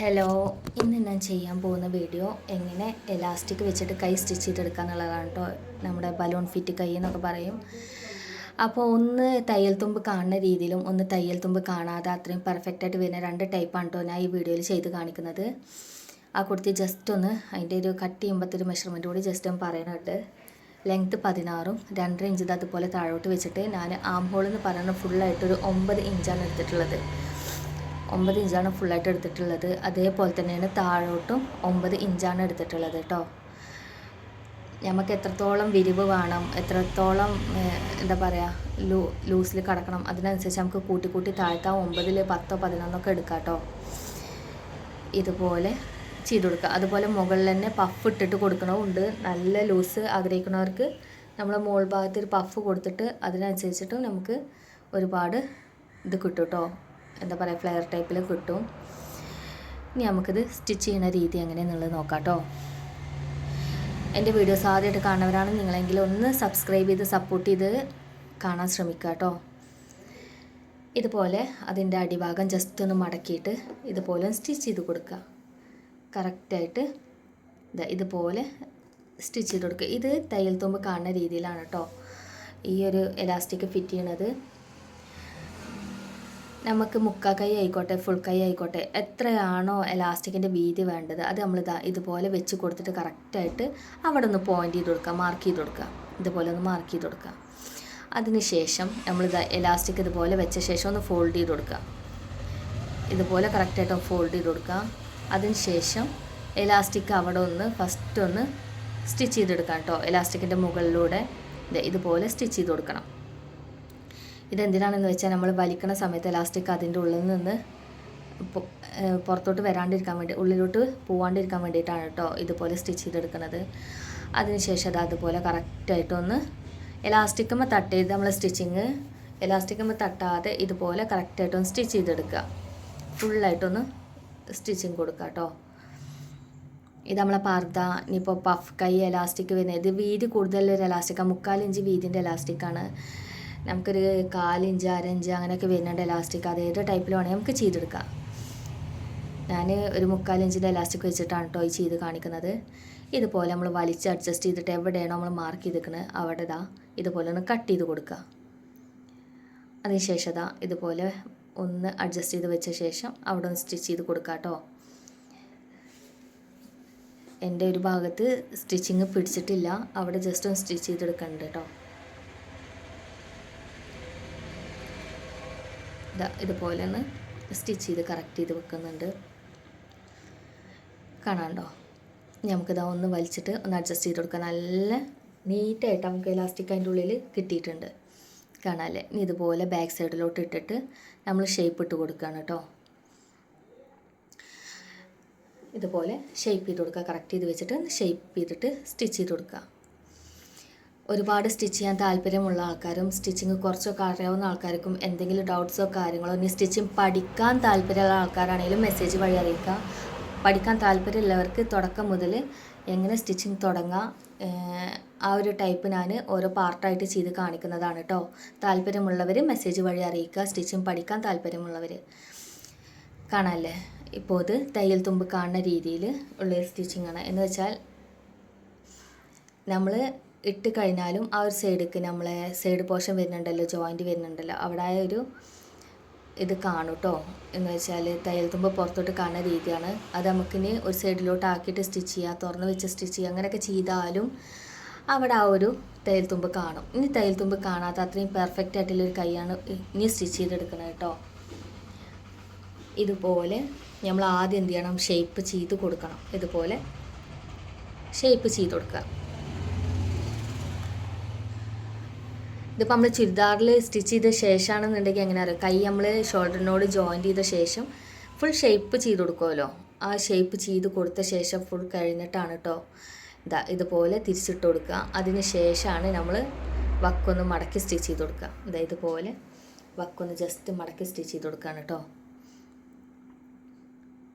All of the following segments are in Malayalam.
ഹലോ, ഇന്ന് ഞാൻ ചെയ്യാൻ പോകുന്ന വീഡിയോ എങ്ങനെ എലാസ്റ്റിക് വെച്ചിട്ട് കൈ സ്റ്റിച്ച് ചെയ്തെടുക്കുക എന്നുള്ളതാണ് കേട്ടോ. നമ്മുടെ ബലൂൺ ഫിറ്റ് കൈ എന്നൊക്കെ പറയും. അപ്പോൾ ഒന്ന് തയ്യൽ തുമ്പ് കാണുന്ന രീതിയിലും ഒന്ന് തയ്യൽ തുമ്പ് കാണാതെ അത്രയും പെർഫെക്റ്റായിട്ട് വരുന്ന രണ്ട് ടൈപ്പാണ് കേട്ടോ ഞാൻ ഈ വീഡിയോയിൽ ചെയ്ത് കാണിക്കുന്നത്. ആ കൊടുത്ത് ജസ്റ്റ് ഒന്ന് അതിൻ്റെ ഒരു കട്ട് ചെയ്യുമ്പോഴത്തെ ഒരു മെഷർമെൻറ്റ് കൂടി ജസ്റ്റ് ഒന്ന് പറയണുണ്ട്. ലെങ്ത്ത് 16 2.5 ഇഞ്ച് അതുപോലെ താഴോട്ട് വെച്ചിട്ട് ഞാൻ ആം ഹോൾ എന്ന് പറയുന്നത് ഫുള്ളായിട്ടൊരു 9 ഇഞ്ചാണ് എടുത്തിട്ടുള്ളത്. 9 ഇഞ്ചാണ് ഫുള്ളായിട്ട് എടുത്തിട്ടുള്ളത്. അതേപോലെ തന്നെയാണ് താഴോട്ടും 9 ഇഞ്ചാണ് എടുത്തിട്ടുള്ളത് കേട്ടോ. നമുക്ക് എത്രത്തോളം വിരിവ് വേണം, എത്രത്തോളം എന്താ പറയുക ലൂസിൽ കിടക്കണം, അതിനനുസരിച്ച് നമുക്ക് കൂട്ടി താഴ്ത്താം. 9, 10, 11 എടുക്കാം കേട്ടോ. ഇതുപോലെ ചെയ്ത് കൊടുക്കുക. അതുപോലെ മുകളിൽ തന്നെ പഫ് ഇട്ടിട്ട് കൊടുക്കണമുണ്ട്. നല്ല ലൂസ് ആഗ്രഹിക്കുന്നവർക്ക് നമ്മൾ മോൾ ഭാഗത്ത് ഒരു പഫ് കൊടുത്തിട്ട് അതിനനുസരിച്ചിട്ട് നമുക്ക് ഒരുപാട് ഇത് കിട്ടും കേട്ടോ. എന്താ പറയുക, ഫ്ലെയർ ടൈപ്പിൽ കിട്ടും. ഇനി നമുക്കിത് സ്റ്റിച്ച് ചെയ്യുന്ന രീതി എങ്ങനെയെന്നുള്ളത് നോക്കാം കേട്ടോ. എൻ്റെ വീഡിയോസ് ആദ്യമായിട്ട് കാണുന്നവരാണ് നിങ്ങളെങ്കിൽ ഒന്ന് സബ്സ്ക്രൈബ് ചെയ്ത് സപ്പോർട്ട് ചെയ്ത് കാണാൻ ശ്രമിക്കുക കേട്ടോ. ഇതുപോലെ അതിൻ്റെ അടിഭാഗം ജസ്റ്റ് ഒന്ന് മടക്കിയിട്ട് ഇതുപോലെ സ്റ്റിച്ച് ചെയ്ത് കൊടുക്കുക. കറക്റ്റായിട്ട് ഇതുപോലെ സ്റ്റിച്ച് ചെയ്ത് കൊടുക്കുക. ഇത് തയ്യൽ തുമ്പ് കാണുന്ന രീതിയിലാണ് കേട്ടോ ഈ ഒരു എലാസ്റ്റിക് ഫിറ്റ് ചെയ്യണത്. നമുക്ക് മുക്കാൽ കൈ ആയിക്കോട്ടെ ഫുൾ കൈ ആയിക്കോട്ടെ എത്രയാണോ എലാസ്റ്റിക്കിൻ്റെ വീതി വേണ്ടത് അത് നമ്മൾ ഇതുപോലെ വെച്ച് കൊടുത്തിട്ട് കറക്റ്റായിട്ട് അവിടെ ഒന്ന് പോയിൻ്റ് ചെയ്ത് കൊടുക്കുക, മാർക്ക് ചെയ്ത് കൊടുക്കുക. ഇതുപോലെ ഒന്ന് മാർക്ക് ചെയ്ത് കൊടുക്കുക. അതിന് ശേഷം നമ്മൾ എലാസ്റ്റിക് ഇതുപോലെ വെച്ച ശേഷം ഒന്ന് ഫോൾഡ് ചെയ്ത് കൊടുക്കുക. ഇതുപോലെ കറക്റ്റായിട്ട് ഫോൾഡ് ചെയ്ത് കൊടുക്കുക. അതിന് ശേഷം എലാസ്റ്റിക് അവിടെ ഒന്ന് ഫസ്റ്റ് ഒന്ന് സ്റ്റിച്ച് ചെയ്തെടുക്കാം കേട്ടോ. എലാസ്റ്റിക്കിൻ്റെ മുകളിലൂടെ ഇതുപോലെ സ്റ്റിച്ച് ചെയ്ത് കൊടുക്കണം. ഇതെന്തിനാണെന്ന് വെച്ചാൽ നമ്മൾ വലിക്കുന്ന സമയത്ത് എലാസ്റ്റിക് അതിൻ്റെ ഉള്ളിൽ നിന്ന് പുറത്തോട്ട് വരാണ്ടിരിക്കാൻ വേണ്ടി, ഉള്ളിലോട്ട് പോവാണ്ടിരിക്കാൻ വേണ്ടിയിട്ടാണ് കേട്ടോ ഇതുപോലെ സ്റ്റിച്ച് ചെയ്തെടുക്കുന്നത്. അതിനുശേഷം അതുപോലെ കറക്റ്റായിട്ടൊന്ന് എലാസ്റ്റിക്കുമ്പോൾ തട്ട് ചെയ്ത് നമ്മൾ സ്റ്റിച്ചിങ് എലാസ്റ്റിക്കുമ്പോൾ തട്ടാതെ ഇതുപോലെ കറക്റ്റായിട്ടൊന്ന് സ്റ്റിച്ച് ചെയ്തെടുക്കുക. ഫുള്ളായിട്ടൊന്ന് സ്റ്റിച്ചിങ് കൊടുക്കുക കേട്ടോ. ഇത് നമ്മളെ പർദ്ദ, ഇനിയിപ്പോൾ പഫ് കൈ എലാസ്റ്റിക് വരുന്നത്, ഇത് വീതി കൂടുതലൊരു എലാസ്റ്റിക്കാണ്. 3/4 ഇഞ്ച് വീതിൻ്റെ എലാസ്റ്റിക്കാണ്. നമുക്കൊരു 1/4 ഇഞ്ച് 1/2 ഇഞ്ച് അങ്ങനെയൊക്കെ വരുന്നുണ്ട് എലാസ്റ്റിക്. അത് ഏത് ടൈപ്പിൽ വേണമെങ്കിൽ നമുക്ക് ചെയ്തെടുക്കാം. ഞാൻ ഒരു 3/4 ഇഞ്ചിൻ്റെ എലാസ്റ്റിക് വെച്ചിട്ടാണ് കേട്ടോ ഈ ചെയ്ത് കാണിക്കുന്നത്. ഇതുപോലെ നമ്മൾ വലിച്ച് അഡ്ജസ്റ്റ് ചെയ്തിട്ട് എവിടെയാണോ നമ്മൾ മാർക്ക് ചെയ്തിരിക്കുന്നത് അവിടെ ഇതുപോലെ ഒന്ന് കട്ട് ചെയ്ത് കൊടുക്കുക. അതിനുശേഷം ഇതുപോലെ ഒന്ന് അഡ്ജസ്റ്റ് ചെയ്ത് വെച്ച ശേഷം അവിടെ ഒന്ന് സ്റ്റിച്ച് ചെയ്ത് കൊടുക്കുക കേട്ടോ. എൻ്റെ ഒരു ഭാഗത്ത് സ്റ്റിച്ചിങ് പിടിച്ചിട്ടില്ല, അവിടെ ജസ്റ്റ് ഒന്ന് സ്റ്റിച്ച് ചെയ്തെടുക്കുന്നുണ്ട് കേട്ടോ. ഇതുപോലെ ഒന്ന് സ്റ്റിച്ച് ചെയ്ത് കറക്റ്റ് ചെയ്ത് വെക്കുന്നുണ്ട്. കാണാണ്ടോ? നമുക്കിതാ ഒന്ന് വലിച്ചിട്ട് ഒന്ന് അഡ്ജസ്റ്റ് ചെയ്ത് കൊടുക്കുക. നല്ല നീറ്റായിട്ട് നമുക്ക് എലാസ്റ്റിക് അതിൻ്റെ ഉള്ളിൽ കിട്ടിയിട്ടുണ്ട്. കാണാമല്ലേ? ഇനി ഇതുപോലെ ബാക്ക് സൈഡിലോട്ട് ഇട്ടിട്ട് നമ്മൾ ഷേപ്പ് ഇട്ട് കൊടുക്കുകയാണ് കേട്ടോ. ഇതുപോലെ ഷേപ്പ് ചെയ്ത് കൊടുക്കുക. കറക്റ്റ് ചെയ്ത് വെച്ചിട്ട് ഷേപ്പ് ചെയ്തിട്ട് സ്റ്റിച്ച് ചെയ്ത് കൊടുക്കുക. ഒരുപാട് സ്റ്റിച്ച് ചെയ്യാൻ താല്പര്യമുള്ള ആൾക്കാരും സ്റ്റിച്ചിങ് കുറച്ചൊക്കെ അറിയാവുന്ന ആൾക്കാർക്കും എന്തെങ്കിലും ഡൗട്ട്സോ കാര്യങ്ങളോ ഇനി സ്റ്റിച്ചിങ് പഠിക്കാൻ താല്പര്യമുള്ള ആൾക്കാരാണെങ്കിലും മെസ്സേജ് വഴി അറിയിക്കുക. പഠിക്കാൻ താല്പര്യമുള്ളവർക്ക് തുടക്കം മുതൽ എങ്ങനെ സ്റ്റിച്ചിങ് തുടങ്ങാം ആ ഒരു ടൈപ്പ് ഞാൻ ഓരോ പാർട്ടായിട്ട് ചെയ്ത് കാണിക്കുന്നതാണ് കേട്ടോ. താല്പര്യമുള്ളവർ മെസ്സേജ് വഴി അറിയിക്കുക. സ്റ്റിച്ചിങ് പഠിക്കാൻ താല്പര്യമുള്ളവർ കാണാമല്ലേ? ഇപ്പോൾ ഇത് തയ്യൽ തുമ്പ് കാണുന്ന രീതിയിൽ ഉള്ള സ്റ്റിച്ചിങ് ആണ്. എന്ന് വെച്ചാൽ നമ്മൾ ഇട്ട് കഴിഞ്ഞാലും ആ ഒരു സൈഡിലേക്ക് നമ്മളെ സൈഡ് പോർഷൻ വരുന്നുണ്ടല്ലോ, ജോയിൻറ്റ് വരുന്നുണ്ടല്ലോ, അവിടെ ഒരു ഇത് കാണും കേട്ടോ. എന്ന് വെച്ചാൽ തയ്യൽ തുമ്പ് പുറത്തോട്ട് കാണുന്ന രീതിയാണ്. അത് നമുക്കിനി ഒരു സൈഡിലോട്ട് ആക്കിയിട്ട് സ്റ്റിച്ച് ചെയ്യുക, തുറന്ന് വെച്ച് സ്റ്റിച്ച് ചെയ്യുക, അങ്ങനെയൊക്കെ ചെയ്താലും അവിടെ ആ ഒരു തയ്യൽ തുമ്പ് കാണും. ഇനി തയ്യൽ തുമ്പ് കാണാത്ത അത്രയും പെർഫെക്റ്റ് ആയിട്ടുള്ളൊരു കൈയാണ് ഇനി സ്റ്റിച്ച് ചെയ്തെടുക്കുന്നത് കേട്ടോ. ഇതുപോലെ നമ്മൾ ആദ്യം എന്ത് ചെയ്യണം, ഷേപ്പ് ചെയ്ത് കൊടുക്കണം. ഇതുപോലെ ഷേപ്പ് ചെയ്ത് കൊടുക്കുക. ഇതിപ്പോൾ നമ്മൾ ചുരിദാറിൽ സ്റ്റിച്ച് ചെയ്ത ശേഷമാണെന്നുണ്ടെങ്കിൽ എങ്ങനെ അറിയാം, കൈ നമ്മൾ ഷോൾഡറിനോട് ജോയിൻറ്റ് ചെയ്ത ശേഷം ഫുൾ ഷേപ്പ് ചെയ്ത് കൊടുക്കുമല്ലോ. ആ ഷേപ്പ് ചെയ്ത് കൊടുത്ത ശേഷം ഫുൾ കഴിഞ്ഞിട്ടാണ് കേട്ടോ ഇതുപോലെ തിരിച്ചിട്ട് കൊടുക്കുക. അതിന് ശേഷമാണ് നമ്മൾ വക്കൊന്ന് മടക്കി സ്റ്റിച്ച് ചെയ്ത് കൊടുക്കുക. ഇതുപോലെ വക്കൊന്ന് ജസ്റ്റ് മടക്കി സ്റ്റിച്ച് ചെയ്ത് കൊടുക്കുകയാണ് കേട്ടോ.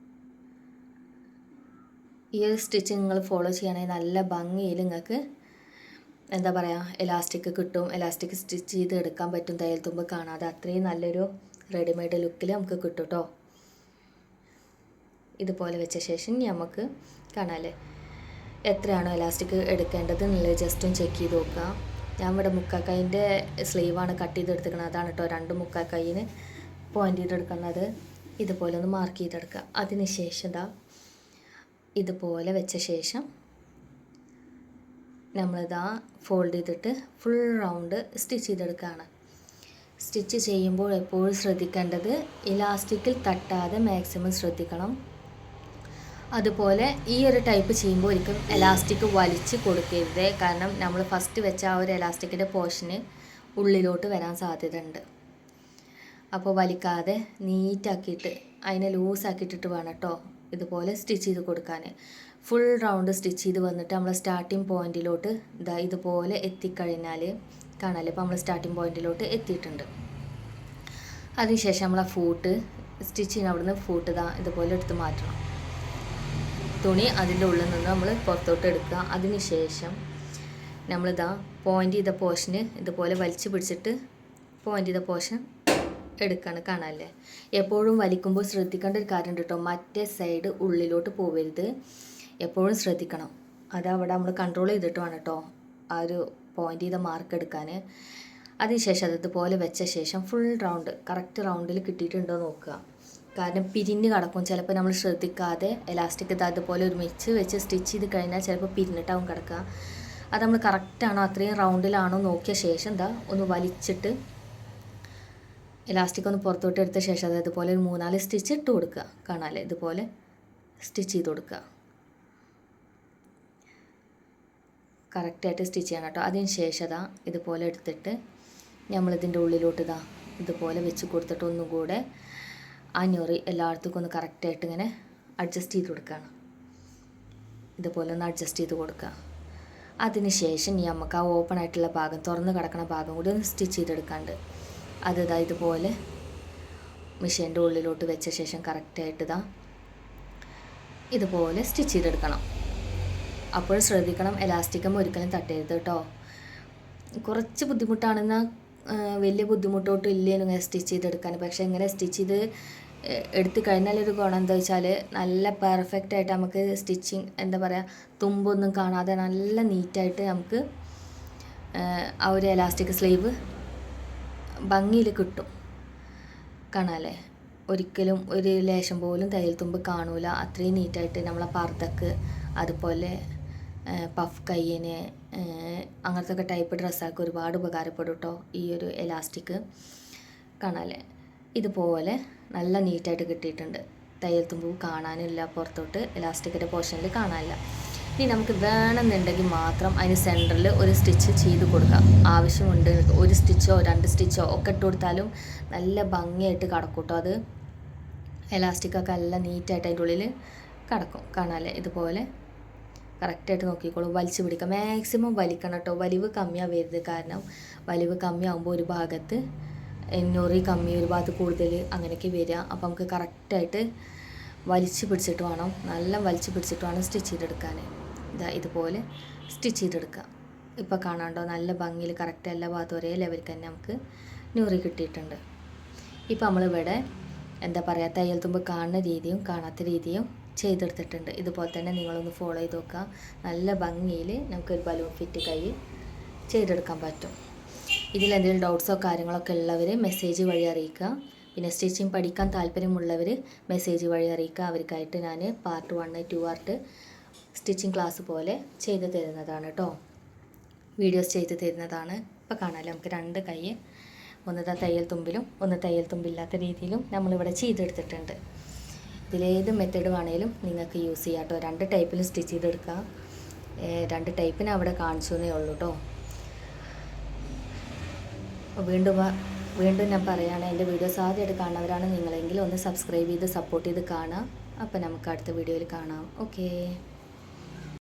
ഈ ഒരു സ്റ്റിച്ചിങ് നിങ്ങൾ ഫോളോ ചെയ്യുകയാണെങ്കിൽ നല്ല ഭംഗിയിൽ നിങ്ങൾക്ക് എന്താ പറയുക എലാസ്റ്റിക് കിട്ടും. എലാസ്റ്റിക് സ്റ്റിച്ച് ചെയ്ത് എടുക്കാൻ പറ്റും തയ്യൽ തുമ്പ് കാണാതെ. അത്രയും നല്ലൊരു റെഡിമെയ്ഡ് ലുക്കിൽ നമുക്ക് കിട്ടും കേട്ടോ. ഇതുപോലെ വെച്ച ശേഷം നമുക്ക് കാണാമല്ലേ എത്രയാണോ എലാസ്റ്റിക് എടുക്കേണ്ടത് എന്നുള്ളത് ജസ്റ്റ് ഒന്ന് ചെക്ക് ചെയ്ത് നോക്കുക. ഞാൻ ഇവിടെ മുക്കാക്കൈൻ്റെ സ്ലീവാണ് കട്ട് ചെയ്തെടുത്തിരിക്കുന്നത്. അതാണ് കേട്ടോ 2 മുക്കാക്കൈന് പോയിൻ്റ് ചെയ്തെടുക്കുന്നത്. ഇതുപോലെ ഒന്ന് മാർക്ക് ചെയ്തെടുക്കുക. അതിന് ശേഷം ഇതുപോലെ വെച്ച ശേഷം നമ്മളിതാ ഫോൾഡ് ചെയ്തിട്ട് ഫുൾ റൗണ്ട് സ്റ്റിച്ച് ചെയ്തെടുക്കുകയാണ്. സ്റ്റിച്ച് ചെയ്യുമ്പോൾ എപ്പോഴും ശ്രദ്ധിക്കേണ്ടത് ഇലാസ്റ്റിക്കിൽ തട്ടാതെ മാക്സിമം ശ്രദ്ധിക്കണം. അതുപോലെ ഈ ഒരു ടൈപ്പ് ചെയ്യുമ്പോൾ ഒരിക്കലും എലാസ്റ്റിക് വലിച്ച് കൊടുക്കരുത്. കാരണം നമ്മൾ ഫസ്റ്റ് വെച്ച ആ ഒരു എലാസ്റ്റിക്കിൻ്റെ പോർഷന് ഉള്ളിലോട്ട് വരാൻ സാധ്യതയുണ്ട്. അപ്പോൾ വലിക്കാതെ നീറ്റാക്കിയിട്ട് അതിനെ ലൂസാക്കിയിട്ടിട്ട് വേണം കേട്ടോ ഇതുപോലെ സ്റ്റിച്ച് ചെയ്ത് കൊടുക്കാൻ. ഫുൾ റൗണ്ട് സ്റ്റിച്ച് ചെയ്ത് വന്നിട്ട് നമ്മൾ സ്റ്റാർട്ടിങ് പോയിൻറ്റിലോട്ട് ഇതുപോലെ എത്തിക്കഴിഞ്ഞാൽ കാണാമല്ലോ. ഇപ്പോൾ നമ്മൾ സ്റ്റാർട്ടിങ് പോയിൻറ്റിലോട്ട് എത്തിയിട്ടുണ്ട്. അതിനുശേഷം നമ്മൾ ആ ഫൂട്ട് സ്റ്റിച്ച് ചെയ്യുന്ന അവിടുന്ന് ഫൂട്ട് ഇതുപോലെ എടുത്ത് മാറ്റണം. തുണി അതിൻ്റെ ഉള്ളിൽ നിന്ന് നമ്മൾ പുറത്തോട്ട് എടുക്കുക. അതിന് ശേഷം നമ്മളിതാ പോയിൻ്റ് ചെയ്ത പോർഷന് ഇതുപോലെ വലിച്ചു പിടിച്ചിട്ട് പോയിൻ്റ് ചെയ്ത പോർഷൻ എടുക്കുകയാണ്. കാണാമല്ലേ. എപ്പോഴും വലിക്കുമ്പോൾ ശ്രദ്ധിക്കേണ്ട ഒരു കാര്യം ഉണ്ട് കേട്ടോ, മറ്റേ സൈഡ് ഉള്ളിലോട്ട് പോവരുത്. എപ്പോഴും ശ്രദ്ധിക്കണം. അതവിടെ നമ്മൾ കൺട്രോൾ ചെയ്തിട്ട് വേണം കേട്ടോ ആ ഒരു പോയിൻ്റ് ചെയ്ത മാർക്ക് എടുക്കാൻ. അതിനുശേഷം അതുപോലെ വെച്ച ശേഷം ഫുൾ റൗണ്ട് കറക്റ്റ് റൗണ്ടിൽ കിട്ടിയിട്ടുണ്ടോ നോക്കുക. കാരണം പിരിഞ്ഞ് കിടക്കും. ചിലപ്പോൾ നമ്മൾ ശ്രദ്ധിക്കാതെ എലാസ്റ്റിക് അതുപോലെ ഒരുമിച്ച് വെച്ച് സ്റ്റിച്ച് ചെയ്ത് കഴിഞ്ഞാൽ ചിലപ്പോൾ പിരിഞ്ഞിട്ടാവും കിടക്കുക. അത് നമ്മൾ കറക്റ്റാണോ അത്രയും റൗണ്ടിലാണോ നോക്കിയ ശേഷം ഒന്ന് വലിച്ചിട്ട് എലാസ്റ്റിക് ഒന്ന് പുറത്തോട്ട് എടുത്ത ശേഷം അതുപോലെ ഒരു 3-4 സ്റ്റിച്ച് ഇട്ട് കൊടുക്കുക. കാണാമല്ലേ. ഇതുപോലെ സ്റ്റിച്ച് ചെയ്ത് കൊടുക്കുക. കറക്റ്റായിട്ട് സ്റ്റിച്ച് ചെയ്യണം കേട്ടോ. അതിന് ശേഷം ഇതുപോലെ എടുത്തിട്ട് നമ്മളിതിൻ്റെ ഉള്ളിലോട്ട് ഇതുപോലെ വെച്ച് കൊടുത്തിട്ട് ഒന്നും കൂടെ ആ ഞൊറി എല്ലായിടത്തേക്കും ഒന്ന് കറക്റ്റായിട്ട് ഇങ്ങനെ അഡ്ജസ്റ്റ് ചെയ്ത് കൊടുക്കുകയാണ്. ഇതുപോലെ ഒന്ന് അഡ്ജസ്റ്റ് ചെയ്ത് കൊടുക്കുക. അതിന് ശേഷം നമുക്ക് ആ ഓപ്പൺ ആയിട്ടുള്ള ഭാഗം തുറന്ന് കിടക്കുന്ന ഭാഗം കൂടി ഒന്ന് സ്റ്റിച്ച് ചെയ്തെടുക്കാണ്ട് അത് ഇതുപോലെ മെഷീൻ്റെ ഉള്ളിലോട്ട് വെച്ച ശേഷം കറക്റ്റായിട്ട് ഇതുപോലെ സ്റ്റിച്ച് ചെയ്തെടുക്കണം. അപ്പോൾ ശ്രദ്ധിക്കണം എലാസ്റ്റിക്കും ഒരിക്കലും തട്ടരുത് കേട്ടോ. കുറച്ച് ബുദ്ധിമുട്ടാണെന്നാൽ വലിയ ബുദ്ധിമുട്ടോട്ടും ഇല്ലേന്ന് സ്റ്റിച്ച് ചെയ്തെടുക്കാൻ. പക്ഷേ ഇങ്ങനെ സ്റ്റിച്ച് ചെയ്ത് എടുത്തു കഴിഞ്ഞാലൊരു ഗുണം എന്താ വെച്ചാൽ നല്ല പെർഫെക്റ്റായിട്ട് നമുക്ക് സ്റ്റിച്ചിങ് എന്താ പറയുക തുമ്പൊന്നും കാണാതെ നല്ല നീറ്റായിട്ട് നമുക്ക് ആ ഒരു എലാസ്റ്റിക് സ്ലീവ് ഭംഗിയിൽ കിട്ടും. കാണാമല്ലേ. ഒരിക്കലും ഒരു ലേശം പോലും തയ്യൽ തുമ്പ് കാണൂല. അത്രയും നീറ്റായിട്ട് നമ്മളെ പർദ്ദക്ക് അതുപോലെ പഫ് കയ്യിന് അങ്ങനത്തെ ഒക്കെ ടൈപ്പ് ഡ്രസ്സൊക്കെ ഒരുപാട് ഉപകാരപ്പെടും കേട്ടോ ഈ ഒരു എലാസ്റ്റിക്. കാണാമല്ലേ. ഇതുപോലെ നല്ല നീറ്റായിട്ട് കിട്ടിയിട്ടുണ്ട്. തയ്യൽ തുമ്പ് കാണാനില്ല പുറത്തോട്ട്, എലാസ്റ്റിക്കിൻ്റെ പോർഷനിൽ കാണാനില്ല. ഇനി നമുക്ക് വേണമെന്നുണ്ടെങ്കിൽ മാത്രം അതിന് സെൻറ്ററിൽ ഒരു സ്റ്റിച്ച് ചെയ്ത് കൊടുക്കാം. ആവശ്യമുണ്ട് ഒരു സ്റ്റിച്ചോ 2 സ്റ്റിച്ചോ ഒക്കെ ഇട്ട് കൊടുത്താലും നല്ല ഭംഗിയായിട്ട് കിടക്കും കേട്ടോ. അത് എലാസ്റ്റിക്കൊക്കെ നല്ല നീറ്റായിട്ട് അതിൻ്റെ ഉള്ളിൽ കിടക്കും. കാണാമല്ലേ. ഇതുപോലെ കറക്റ്റായിട്ട് നോക്കിക്കോളൂ. വലിച്ചു പിടിക്കുക. മാക്സിമം വലിക്കണം കേട്ടോ. വലിവ് കമ്മിയാവരുത്. കാരണം വലിവ് കമ്മിയാകുമ്പോൾ ഒരു ഭാഗത്ത് ഞൊറി കമ്മി, ഒരു ഭാഗത്ത് കൂടുതൽ അങ്ങനെയൊക്കെ വരിക. അപ്പോൾ നമുക്ക് കറക്റ്റായിട്ട് വലിച്ചു പിടിച്ചിട്ട് വേണം, നല്ല വലിച്ചു പിടിച്ചിട്ട് വേണം സ്റ്റിച്ച് ചെയ്തെടുക്കാൻ. ഇതുപോലെ സ്റ്റിച്ച് ചെയ്തെടുക്കുക. ഇപ്പോൾ കാണാണ്ടോ നല്ല ഭംഗിയിൽ കറക്റ്റ് എല്ലാ ഭാഗത്തും ഒരേ ലെവലിൽ തന്നെ നമുക്ക് ഞൊറി കിട്ടിയിട്ടുണ്ട്. ഇപ്പോൾ നമ്മളിവിടെ എന്താ പറയുക തയ്യൽ തുമ്പ് കാണുന്ന രീതിയും കാണാത്ത രീതിയും ചെയ്തെടുത്തിട്ടുണ്ട്. ഇതുപോലെ തന്നെ നിങ്ങളൊന്ന് ഫോളോ ചെയ്ത് നോക്കുക. നല്ല ഭംഗിയിൽ നമുക്കൊരു ബലൂൺ ഫിറ്റ് കൈ ചെയ്തെടുക്കാൻ പറ്റും. ഇതിലെന്തെങ്കിലും ഡൗട്ട്സോ കാര്യങ്ങളൊക്കെ ഉള്ളവർ മെസ്സേജ് വഴി അറിയിക്കുക. പിന്നെ സ്റ്റിച്ചിങ് പഠിക്കാൻ താല്പര്യമുള്ളവർ മെസ്സേജ് വഴി അറിയിക്കുക. അവർക്കായിട്ട് ഞാൻ പാർട്ട് 1, 2 ആയിട്ട് സ്റ്റിച്ചിങ് ക്ലാസ് പോലെ ചെയ്ത് തരുന്നതാണ് കേട്ടോ. വീഡിയോസ് ചെയ്ത് തരുന്നതാണ്. ഇപ്പോൾ കാണാമല്ലോ നമുക്ക് 2 കൈ ഒന്ന് തയ്യൽ തുമ്പിലും ഒന്ന് തയ്യൽ തുമ്പില്ലാത്ത രീതിയിലും നമ്മളിവിടെ ചെയ്തെടുത്തിട്ടുണ്ട്. ഇതിലേത് മെത്തേഡ് വേണമെങ്കിലും നിങ്ങൾക്ക് യൂസ് ചെയ്യാം കേട്ടോ. 2 ടൈപ്പിലും സ്റ്റിച്ച് ചെയ്തെടുക്കുക. 2 ടൈപ്പിന് അവിടെ കാണിച്ചു എന്നേ ഉള്ളൂ കേട്ടോ. വീണ്ടും ഞാൻ പറയുകയാണ്, എൻ്റെ വീഡിയോസ് ആദ്യമായിട്ട് കാണുന്നവരാണ് നിങ്ങളെങ്കിൽ ഒന്ന് സബ്സ്ക്രൈബ് ചെയ്ത് സപ്പോർട്ട് ചെയ്ത് കാണുക. അപ്പോൾ നമുക്ക് അടുത്ത വീഡിയോയിൽ കാണാം. ഓക്കേ.